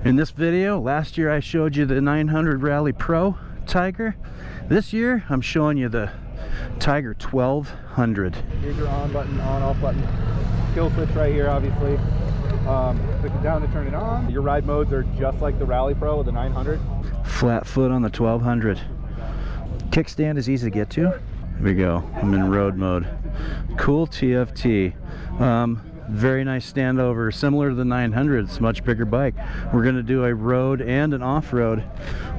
In this video, last year I showed you the 900 Rally Pro Tiger. This year I'm showing you the Tiger 1200. Here's your on button, on off button. Kill switch right here, obviously. Click it down to turn it on. Your ride modes are just like the Rally Pro with the 900. Flat foot on the 1200. Kickstand is easy to get to. Here we go. I'm in road mode. Cool TFT. Very nice standover, similar to the 900. It's a much bigger bike. We're going to do a road and an off-road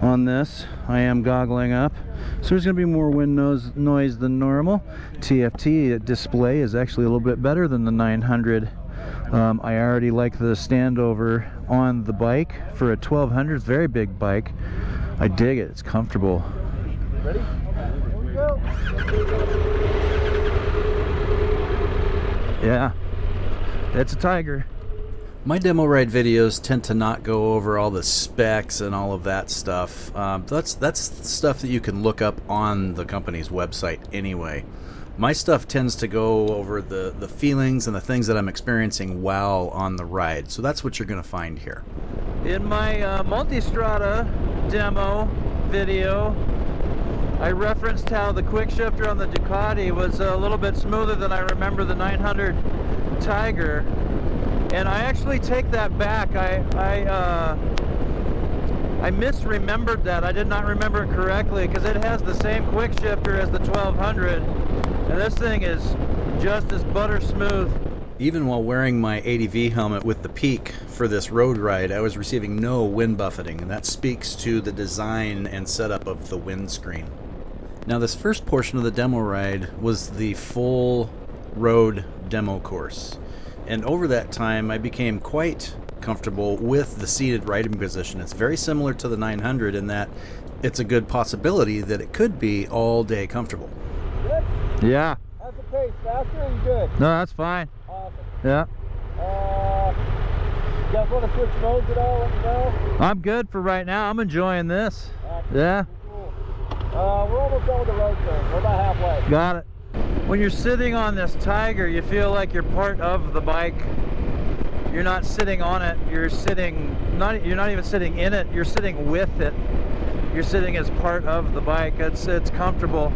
on this. I am goggling up, so there's going to be more wind noise than normal. TFT display is actually a little bit better than the 900. I already like the standover on the bike for a 1200. It's a very big bike. I dig it. It's comfortable. Ready? Here we go. Yeah. It's a Tiger. My demo ride videos tend to not go over all the specs and all of that stuff. That's stuff that you can look up on the company's website anyway. My stuff tends to go over the feelings and the things that I'm experiencing while on the ride. So that's what you're going to find here. In my Multistrada demo video, I referenced how the quick shifter on the Ducati was a little bit smoother than I remember the 900 Tiger, and I actually take that back. I misremembered that. I did not remember it correctly because it has the same quick shifter as the 1200, and this thing is just as butter smooth. Even while wearing my ADV helmet with the Peak for this road ride, I was receiving no wind buffeting, and that speaks to the design and setup of the windscreen. Now, this first portion of the demo ride was the full road demo course, and over that time I became quite comfortable with the seated riding position. It's very similar to the 900 in that it's a good possibility that it could be all day comfortable. Good? Yeah. How's the pace? Faster or you good? No, that's fine. Awesome. Yeah. You guys want to switch modes at all? Let me know. I'm good for right now. I'm enjoying this. Excellent. Yeah. Cool. We're almost done with the road turn. We're about halfway. Got it. When you're sitting on this Tiger, you feel like you're part of the bike. You're not sitting on it. You're not even sitting in it. You're sitting with it. You're sitting as part of the bike. It's comfortable.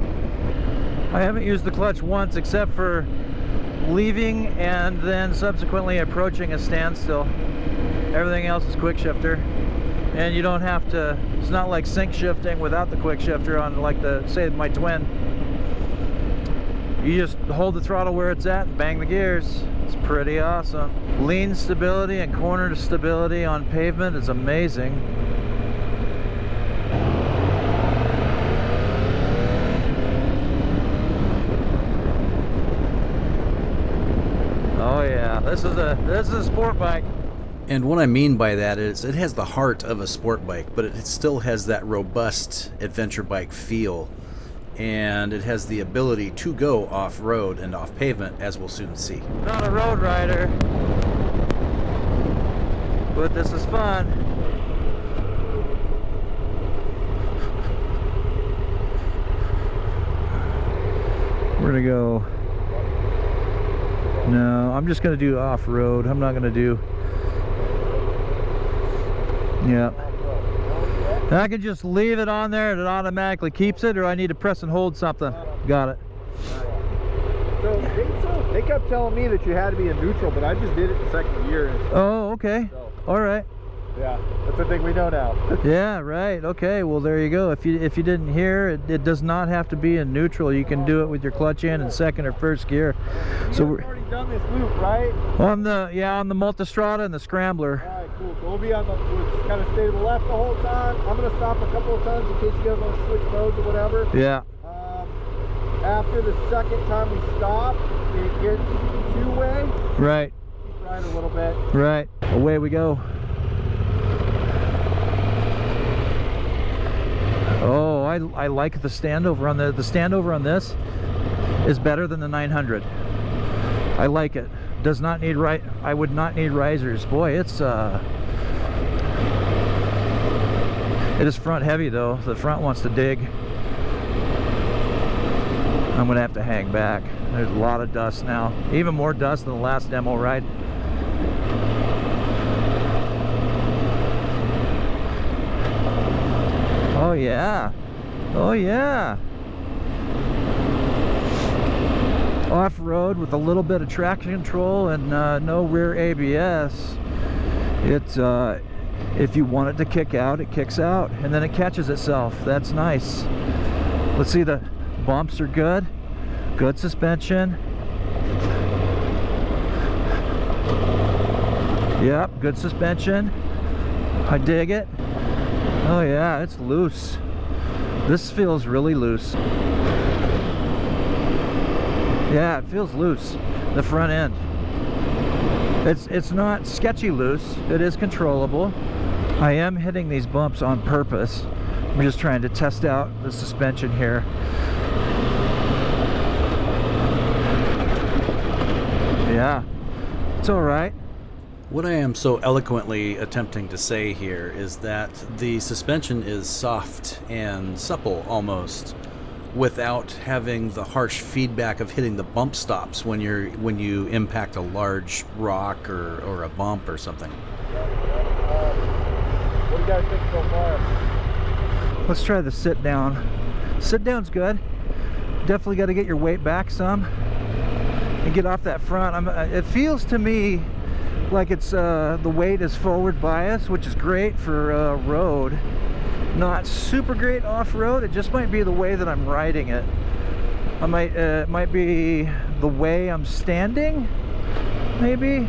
I haven't used the clutch once except for leaving and then subsequently approaching a standstill. Everything else is quick shifter, and you don't have to. It's not like sync shifting without the quick shifter on, like say my Twin. You just hold the throttle where it's at and bang the gears. It's pretty awesome. Lean stability and corner stability on pavement is amazing. Oh yeah, this is a sport bike. And what I mean by that is it has the heart of a sport bike, but it still has that robust adventure bike feel. And it has the ability to go off-road and off pavement, as we'll soon see. Not a road rider, but this is fun. We're gonna go. No, I'm just gonna do off-road. I'm not gonna do. Yeah. I can just leave it on there and it automatically keeps it, or I need to press and hold something. Got it. So they kept telling me that you had to be in neutral, but I just did it the second year. Oh, okay. So, all right. yeah, that's the thing we know now. Yeah, right. Okay. Well, there you go. If you didn't hear, it does not have to be in neutral. You can do it with your clutch in second or first gear. So we're already done this loop, right? On the Multistrada and the Scrambler. All right, cool. So we'll be on we'll kind of stay to the left the whole time. I'm gonna stop a couple of times in case you guys want to switch modes or whatever. Yeah. After the second time we stop, it gets two-way. Right. Keep riding a little bit. Right. Away we go. Oh, I like the standover on the standover on this is better than the 900. I like it. Does not need I would not need risers. Boy, it is front heavy though. The front wants to dig. I'm gonna have to hang back. There's a lot of dust now. Even more dust than the last demo ride. yeah. Oh yeah. Off-road with a little bit of traction control and no rear ABS. It's if you want it to kick out, it kicks out and then it catches itself. That's nice. Let's see, the bumps are good. Good suspension. Yep, good suspension. I dig it. Oh yeah, it's loose. This feels really loose. Yeah, it feels loose. The front end. It's not sketchy loose. It is controllable. I am hitting these bumps on purpose. I'm just trying to test out the suspension here. Yeah, it's all right. What I am so eloquently attempting to say here is that the suspension is soft and supple almost, without having the harsh feedback of hitting the bump stops when you impact a large rock or a bump or something. What do you guys think so far? Let's try the sit down. Sit down's good. Definitely got to get your weight back some and get off that front. It feels to me like it's the weight is forward bias, which is great for road. Not super great off-road. It just might be the way that I'm riding it. It might be the way I'm standing, maybe.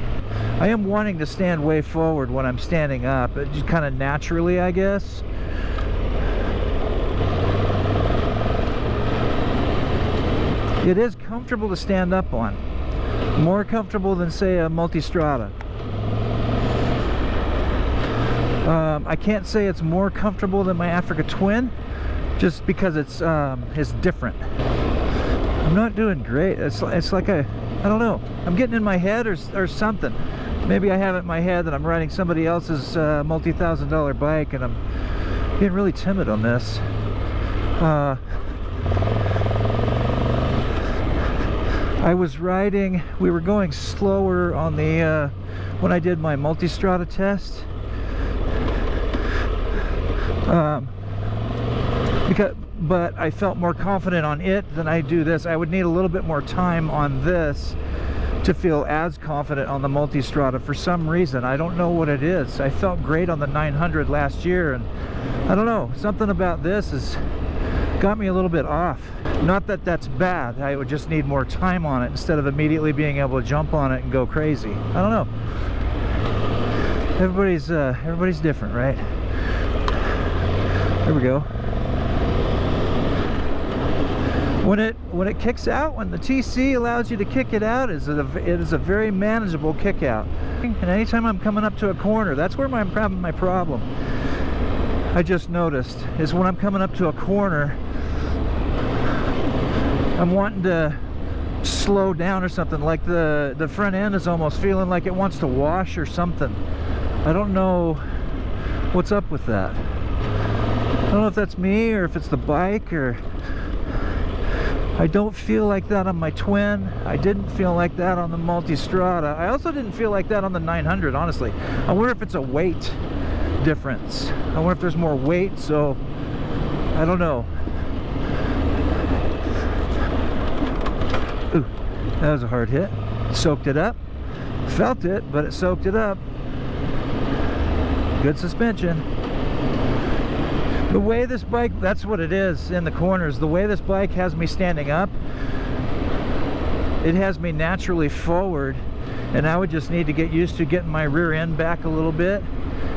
I am wanting to stand way forward when I'm standing up. It just kind of naturally, I guess. It is comfortable to stand up on. More comfortable than, say, a Multistrada. I can't say it's more comfortable than my Africa Twin, just because it's different. I'm not doing great. It's like I don't know. I'm getting in my head or something. Maybe I have it in my head that I'm riding somebody else's multi-thousand-dollar bike, and I'm getting really timid on this. I was riding. We were going slower on the when I did my Multistrada test. But I felt more confident on it than I do this. I would need a little bit more time on this to feel as confident on the Multistrada for some reason. I don't know what it is. I felt great on the 900 last year, and I don't know, something about this has got me a little bit off. Not that that's bad. I would just need more time on it instead of immediately being able to jump on it and go crazy. I don't know. Everybody's different, right? There we go. When it kicks out, when the TC allows you to kick it out, it is a very manageable kick out. And anytime I'm coming up to a corner, that's where my problem I just noticed is when I'm coming up to a corner, I'm wanting to slow down or something. Like the front end is almost feeling like it wants to wash or something. I don't know what's up with that. I don't know if that's me or if it's the bike, or I don't feel like that on my Twin. I didn't feel like that on the Multistrada. I also didn't feel like that on the 900, honestly. I wonder if it's a weight difference. I wonder if there's more weight, so I don't know. Ooh, that was a hard hit. Soaked it up. Felt it, but it soaked it up. Good suspension. The way this bike, that's what it is in the corners. The way this bike has me standing up, it has me naturally forward, and I would just need to get used to getting my rear end back a little bit.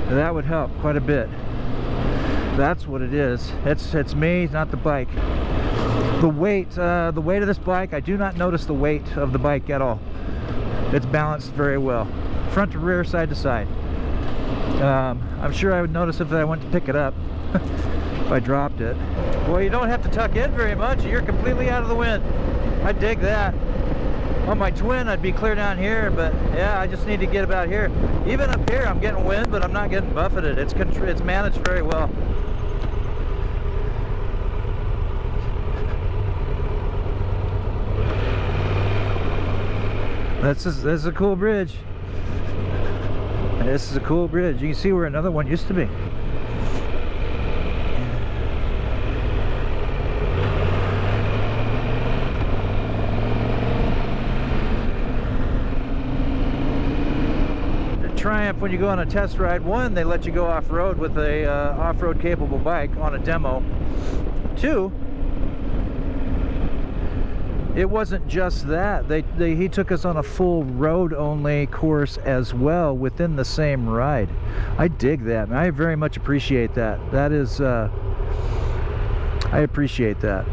That would help quite a bit. That's what it is. It's me, not the bike. The weight of this bike, I do not notice the weight of the bike at all. It's balanced very well, front to rear, side to side. I'm sure I would notice if I went to pick it up. If I dropped it. Well, you don't have to tuck in very much. You're completely out of the wind. I dig that. On my Twin, I'd be clear down here, but yeah, I just need to get about here. Even up here, I'm getting wind, but I'm not getting buffeted. It's managed very well. This is a cool bridge. This is a cool bridge. You can see where another one used to be. Triumph when you go on a test ride. One, they let you go off-road with a off-road capable bike on a demo. Two, it wasn't just that. He took us on a full road-only course as well within the same ride. I dig that, man. I very much appreciate that. That is, I appreciate that.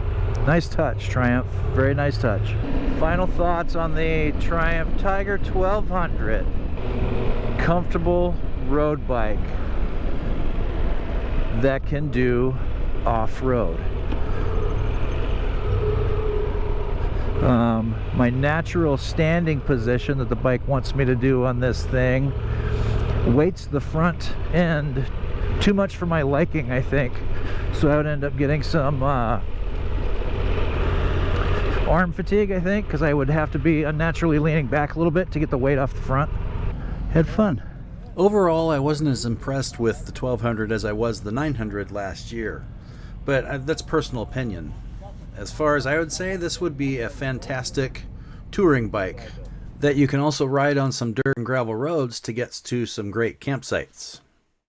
Nice touch, Triumph. Very nice touch. Final thoughts on the Triumph Tiger 1200. Comfortable road bike that can do off-road. My natural standing position that the bike wants me to do on this thing weights the front end too much for my liking, I think. So I would end up getting some arm fatigue, I think, because I would have to be unnaturally leaning back a little bit to get the weight off the front. Had fun. Overall, I wasn't as impressed with the 1200 as I was the 900 last year, but that's personal opinion. As far as I would say, this would be a fantastic touring bike that you can also ride on some dirt and gravel roads to get to some great campsites.